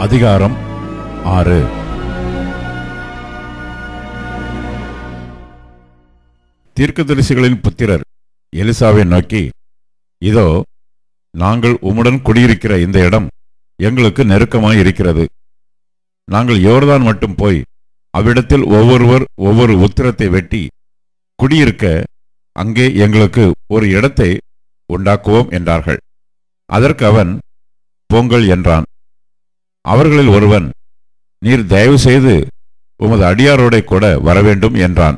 அதிகாரம் 6. தீர்க்கதரிசிகளின் புத்திரர் எலிசாவை நோக்கி, இதோ நாங்கள் உம்முடன் குடியிருக்கிற இந்த இடம் எங்களுக்கு நெருக்கமாய் இருக்கிறது. நாங்கள் யோர்தான் மட்டும் போய் அவ்விடத்தில் ஒவ்வொருவர் ஒவ்வொரு உத்திரத்தை வெட்டி குடியிருக்க அங்கே எங்களுக்கு ஒரு இடத்தை உண்டாக்குவோம் என்றார்கள். அதற்கு அவன், போங்கள் என்றான். அவர்களில் ஒருவன், நீர் தயவு செய்து உமது அடியாரோட கூட வரவேண்டும் என்றான்.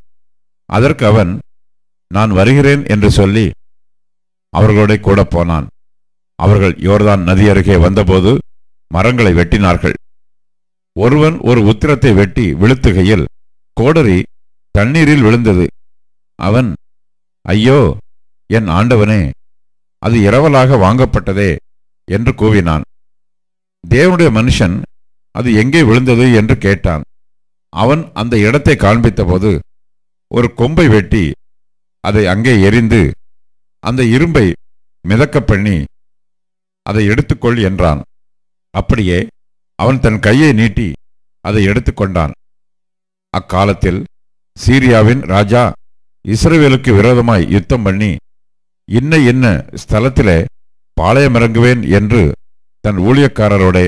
அதற்கு அவன், நான் வருகிறேன் என்று சொல்லி அவர்களோட கூட போனான். அவர்கள் யோர்தான் நதி அருகே வந்தபோது மரங்களை வெட்டினார்கள். ஒருவன் ஒரு உத்திரத்தை வெட்டி விழுத்துகையில் கோடரி தண்ணீரில் விழுந்தது. அவன், ஐயோ என் ஆண்டவனே, அது இரவலாக வாங்கப்பட்டதே என்று கூவினான். தேவனுடைய மனுஷன் அது எங்கே விழுந்தது என்று கேட்டான். அவன் அந்த இடத்தை காண்பித்தபோது ஒரு கொம்பை வெட்டி அதை அங்கே எறிந்து அந்த இரும்பை மிதக்க பண்ணி அதை எடுத்துக்கொள் என்றான். அப்படியே அவன் தன் கையை நீட்டி அதை எடுத்துக்கொண்டான். அக்காலத்தில் சீரியாவின் ராஜா இஸ்ரவேலுக்கு விரோதமாய் யுத்தம் பண்ணி இன்ன ஸ்தலத்திலே பாளையமிறங்குவேன் என்று தன் ஊழியக்காரரோட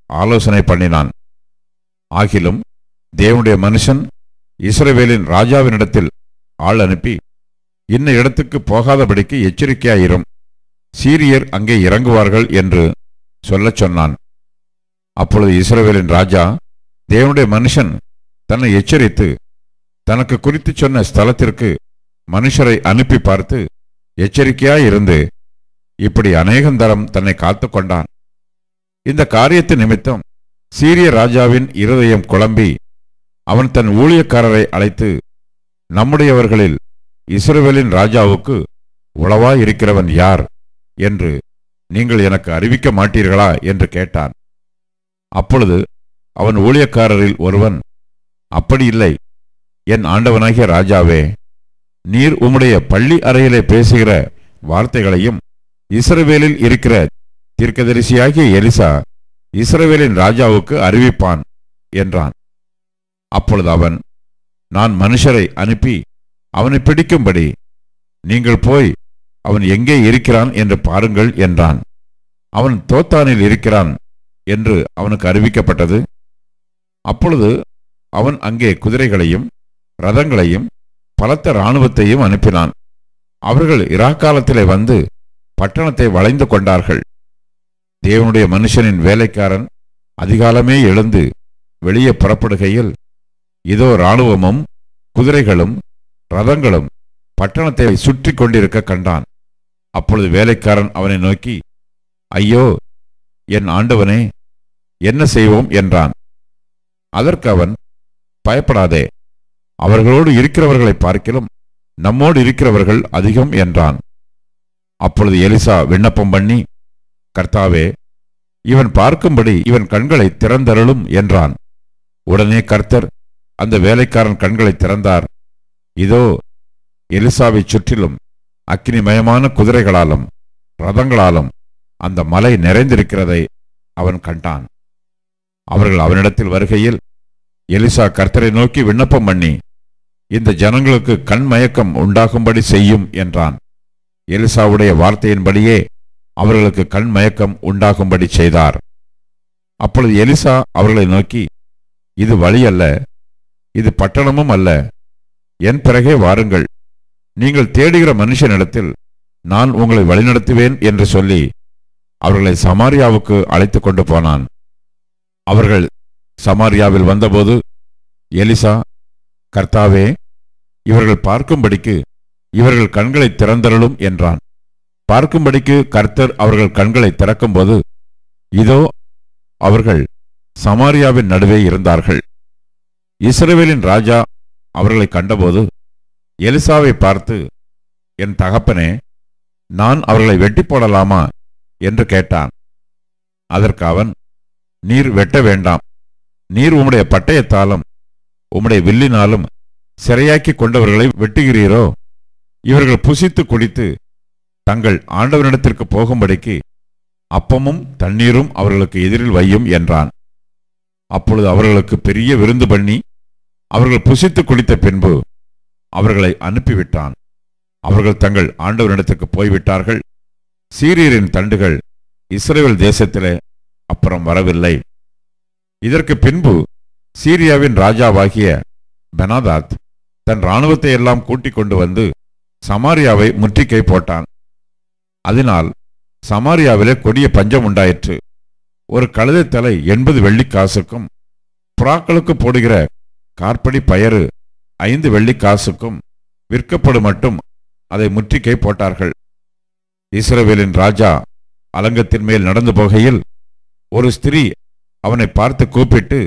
ஆலோசனை பண்ணினான். ஆகிலும் தேவனுடைய மனுஷன் இஸ்ரவேலின் ராஜாவினிடத்தில் ஆள் அனுப்பி, இன்ன இடத்துக்கு போகாதபடிக்கு எச்சரிக்கையாயிரும், சீரியர் அங்கே இறங்குவார்கள் என்று சொல்லச் சொன்னான். அப்பொழுது இஸ்ரவேலின் ராஜா தேவனுடைய மனுஷன் தன்னை எச்சரித்து தனக்கு குறித்து சொன்ன ஸ்தலத்திற்கு மனுஷரை அனுப்பி பார்த்து எச்சரிக்கையாயிருந்து இப்படி அநேகந்தரம் தன்னை காத்து கொண்டான். இந்த காரியத்து நிமித்தம் சீரிய ராஜாவின் இருதயம் குழம்பி அவன் தன் ஊழியக்காரரை அழைத்து, நம்முடையவர்களில் இஸ்ரவேலின் ராஜாவுக்கு உளவாயிருக்கிறவன் யார் என்று நீங்கள் எனக்கு அறிவிக்க மாட்டீர்களா என்று கேட்டான். அப்பொழுது அவன் ஊழியக்காரரில் ஒருவன், அப்படி இல்லை, என் ஆண்டவனாகிய ராஜாவே, நீர் உம்முடைய பள்ளி அறையிலே பேசுகிற வார்த்தைகளையும் இஸ்ரவேலில் இருக்கிற தீர்க்கதரிசியாகிய எலிசா இஸ்ரவேலின் ராஜாவுக்கு அறிவிப்பான் என்றான். அப்பொழுது அவன், நான் மனுஷரை அனுப்பி அவனை பிடிக்கும்படி நீங்கள் போய் அவன் எங்கே இருக்கிறான் என்று பாருங்கள் என்றான். அவன் தோத்தானில் இருக்கிறான் என்று அவனுக்கு அறிவிக்கப்பட்டது. அப்பொழுது அவன் அங்கே குதிரைகளையும் ரதங்களையும் பலத்த இராணுவத்தையும் அனுப்பினான். அவர்கள் இராக்காலத்திலே வந்து பட்டணத்தை வளைந்து கொண்டார்கள். தேவனுடைய மனுஷனின் வேலைக்காரன் அதிகாலமே எழுந்து வெளியே புறப்படுகையில், இதோ இராணுவமும் குதிரைகளும் ரதங்களும் பட்டணத்தை சுற்றி கொண்டிருக்க கண்டான். அப்பொழுது வேலைக்காரன் அவனை நோக்கி, ஐயோ என் ஆண்டவனே, என்ன செய்வோம் என்றான். அதற்கு அவன், பயப்படாதே, அவர்களோடு இருக்கிறவர்களை பார்க்கிலும் நம்மோடு இருக்கிறவர்கள் அதிகம் என்றான். அப்பொழுது எலிசா விண்ணப்பம் பண்ணி, கர்த்தாவே, இவன் பார்க்கும்படி இவன் கண்களை திறந்தருளும் என்றான். உடனே கர்த்தர் அந்த வேலைக்காரன் கண்களை திறந்தார். இதோ எலிசாவை சுற்றிலும் அக்கினிமயமான குதிரைகளாலும் ரதங்களாலும் அந்த மலை நிறைந்திருக்கிறதை அவன் கண்டான். அவர்கள் அவனிடத்தில் வருகையில் எலிசா கர்த்தரை நோக்கி விண்ணப்பம் பண்ணி, இந்த ஜனங்களுக்கு கண்மயக்கம் உண்டாகும்படி செய்யும் என்றான். எலிசாவுடைய வார்த்தையின்படியே அவர்களுக்கு கண்மயக்கம் உண்டாகும்படி செய்தார். அப்பொழுது எலிசா அவர்களை நோக்கி, இது வழி அல்ல, இது பட்டணமும் அல்ல, என் பிறகே வாருங்கள், நீங்கள் தேடுகிற மனுஷனிடத்தில் நான் உங்களை வழிநடத்துவேன் என்று சொல்லி அவர்களை சமாரியாவுக்கு அழைத்து கொண்டு போனான். அவர்கள் சமாரியாவில் வந்தபோது எலிசா, கர்த்தாவே, இவர்கள் பார்க்கும்படிக்கு இவர்கள் கண்களை திறந்தருளும் என்றான். பார்க்கும்படிக்கு கர்த்தர் அவர்கள் கண்களை திறக்கும்போது இதோ அவர்கள் சமாரியாவின் நடுவே இருந்தார்கள். இஸ்ரவேலின் ராஜா அவர்களை கண்டபோது எலிசாவை பார்த்து, என் தகப்பனே, நான் அவர்களை வெட்டி போடலாமா என்று கேட்டான். அதற்கு அவன், நீர் வெட்ட வேண்டாம், நீர் உம்முடைய பட்டயத்தாலும் உம்முடைய வில்லினாலும் சிறையாக்கி கொண்டவர்களை வெட்டுகிறீரோ, இவர்கள் புசித்து குடித்து தங்கள் ஆண்டவனிடத்திற்கு போகும்படிக்கு அப்பமும் தண்ணீரும் அவர்களுக்கு எதிரில் வையும் என்றான். அப்பொழுது அவர்களுக்கு பெரிய விருந்து பண்ணி அவர்கள் புசித்து குடித்த பின்பு அவர்களை அனுப்பிவிட்டான். அவர்கள் தங்கள் ஆண்டவரிடத்துக்கு போய்விட்டார்கள். சீரியரின் தண்டுகள் இஸ்ரவேல் தேசத்திலே அப்புறம் வரவில்லை. இதற்கு பின்பு சீரியாவின் ராஜாவாகிய பெனாதாத் தன் இராணுவத்தை எல்லாம் கூட்டிக் கொண்டு வந்து சமாரியாவை முற்றுகை போட்டான். அதனால் சமாரியாவிலே கொடிய பஞ்சம் உண்டாயிற்று. ஒரு கழுதை தலை 80 வெள்ளிக்காசுக்கும் புறாக்களுக்கு போடுகிற கார்படி பயறு 5 வெள்ளிக்காசுக்கும் விற்கப்படும் மட்டும் அதை முற்றுகை போட்டார்கள். இஸ்ரவேலின் ராஜா அலங்கத்தின் மேல் நடந்து போகையில் ஒரு ஸ்திரீ அவனை பார்த்து கூப்பிட்டு,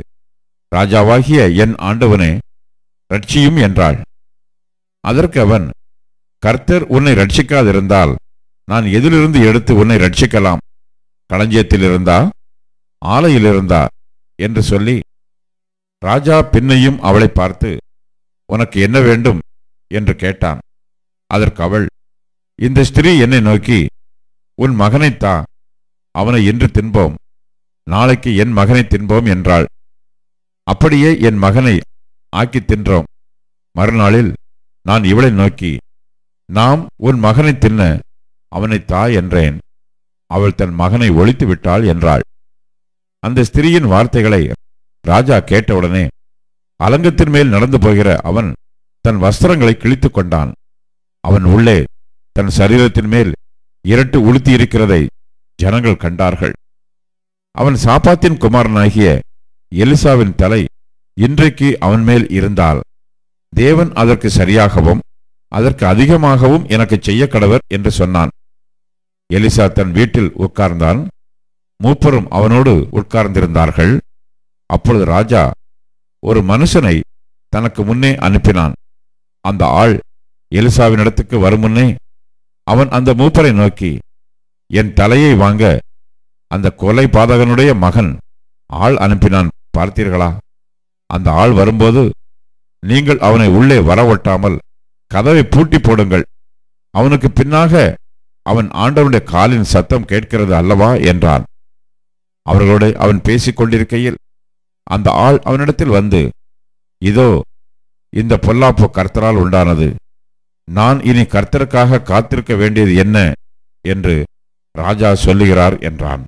ராஜாவாகிய என் ஆண்டவனே, ரட்சியும் என்றாள். அதற்கு அவன், கர்த்தர் உன்னை ரட்சிக்காதிருந்தால் நான் எதிலிருந்து எடுத்து உன்னை ரட்சிக்கலாம்? களஞ்சியத்திலிருந்தா, ஆலையிலிருந்தா என்று சொல்லி, ராஜா பின்னையும் அவளை பார்த்து, உனக்கு என்ன வேண்டும் என்று கேட்டான். அதற்கு அவள், இந்த ஸ்திரீ என்னை நோக்கி, உன் மகனைத்தா, அவனை இன்று தின்போம், நாளைக்கு என் மகனை தின்போம் என்றாள். அப்படியே என் மகனை ஆக்கி தின்றோம். மறுநாளில் நான் இவளை நோக்கி, நாம் உன் மகனை தின்ன அவனை தா என்றேன். அவள் தன் மகனை ஒழித்து விட்டாள் என்றாள். அந்த ஸ்திரீயின் வார்த்தைகளை ராஜா கேட்டவுடனே அலங்கத்தின் மேல் நடந்து போகிற அவன் தன் வஸ்திரங்களை கிழித்து கொண்டான். அவன் உள்ளே தன் சரீரத்தின் மேல் இரட்டு உடுத்தியிருக்கிறதை ஜனங்கள் கண்டார்கள். அவன் சாப்பாத்தின் குமாரனாகிய எலிசாவின் தலை இன்றைக்கு அவன் மேல் இருந்தால் தேவன் அதற்கு சரியாகவும் அதற்கு அதிகமாகவும் எனக்கு செய்ய கடவர் என்று சொன்னான். எலிசா தன் வீட்டில் உட்கார்ந்தான். மூப்பரும் அவனோடு உட்கார்ந்திருந்தார்கள். அப்பொழுது ராஜா ஒரு மனுஷனை தனக்கு முன்னே அனுப்பினான். அந்த ஆள் எலிசாவின் இடத்துக்கு வரும் முன்னே அவன் அந்த மூப்பரை நோக்கி, என் தலையை வாங்க அந்த கொலை பாதகனுடைய மகன் ஆள் அனுப்பினான் பார்த்தீர்களா? அந்த ஆள் வரும்போது நீங்கள் அவனை உள்ளே வரவொட்டாமல் கதவை பூட்டி போடுங்கள். அவனுக்கு பின்னாக அவன் ஆண்டவனுடைய காலின் சத்தம் கேட்கிறது அல்லவா என்றான். அவர்களோடு அவன் பேசிக் கொண்டிருக்கையில் அந்த ஆள் அவனிடத்தில் வந்து, இதோ இந்த பொல்லாப்பு கர்த்தரால் உண்டானது. நான் இனி கர்த்தருக்காக காத்திருக்க வேண்டியது என்ன என்று ராஜா சொல்லுகிறார் என்றான்.